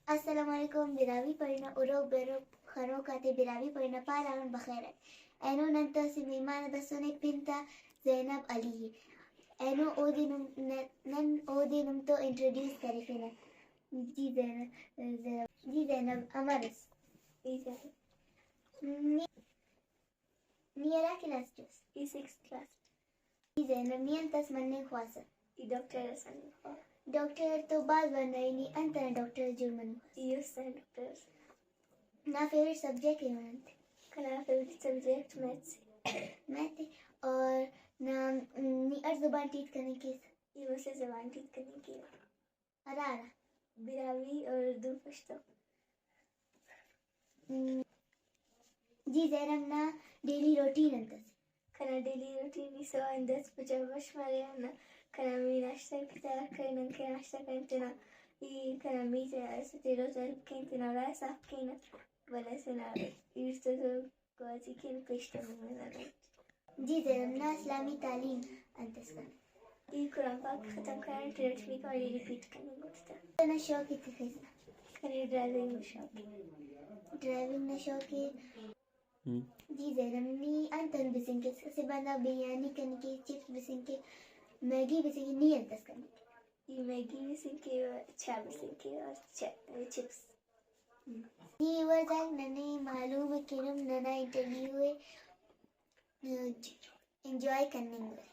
السلام علیکم براوی پرنا اورو برو خرو کاتے براوی پرنا پاران بخیر اینو ننتا سمیمان دسونے پنتا زینب علی اینو او دینم تو انٹروڈیوس کرے فینا جی زینب امرس نیرا کلاس جوس ای 6 کلاس جی زینب نین تس مننے خواسا ای ڈاکٹر رسن ڈاکٹر تو بعض بنائی نی انت ڈاکٹر جرمن یوسن ڈاکٹر نا فیوریٹ سبجیکٹ ہے منت کنا فیوریٹ سبجیکٹ میتھ اور نا نی ار زبان ٹیٹ کرنے کی یہ ویسے زبان ٹیٹ کرنے کی ارارا براوی اور اردو پشتو جی زینب نا ڈیلی روٹین انت کنا ڈیلی روٹین سو اندس پچا بش مارے نا کنا می ناشتہ تیار کرنا کے ناشتہ کرنا ای کنا می سے روز کینتنا رائے صاف کینا ولا سنا ایرس تو کوازی کین پشتو میں جی زینب نا اسلامی تعلیم انتس کرنا ای قرآن پاک ختم کرنا ٹریٹمی کا ولی ریپیٹ کرنے گوشتا نا شوق ہی تخیصنا کنا ڈرائیونگ شوق ڈرائیونگ نا شوق ہے جی زینب نی انتن بسن کے سے بندہ بریانی کرنے کے چپس بسن کے میگی بسن کے نی انتس کرنے کے یہ میگی بسن کے اچھا بسن کے اور چپس نی ورزاک ننے معلوم ہے کہ ننا انٹرویو ہے انجوائے کرنے گئے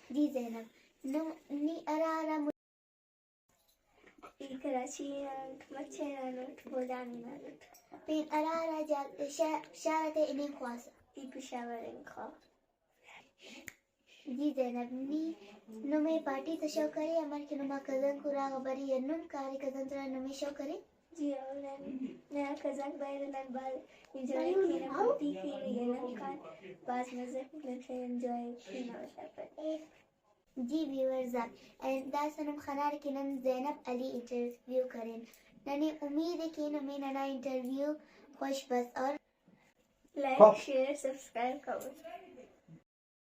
جی زینب نی ارا ای کراچی مچھے نانوٹ بولانی نانوٹ پین ارا شارت انہیں خواصا ای پشاور ان خواہ جی زینب نی نمے پارٹی تا شو کرے امر کے نما کزن کو راغ بری یا نم کاری کزن ترا نمے شو کرے جی اور نیا کزن بایر نن بال انجوائے کینا پارٹی کینا یا نم کان باز مزہ لکھے انجوائے کینا وشا پر جی ویورز دا سنم خنار کے نن زینب علی انٹرویو کریں ننے امید ہے کہ نمیں ننا انٹرویو خوش بس اور لائک شیئر سبسکرائب کرو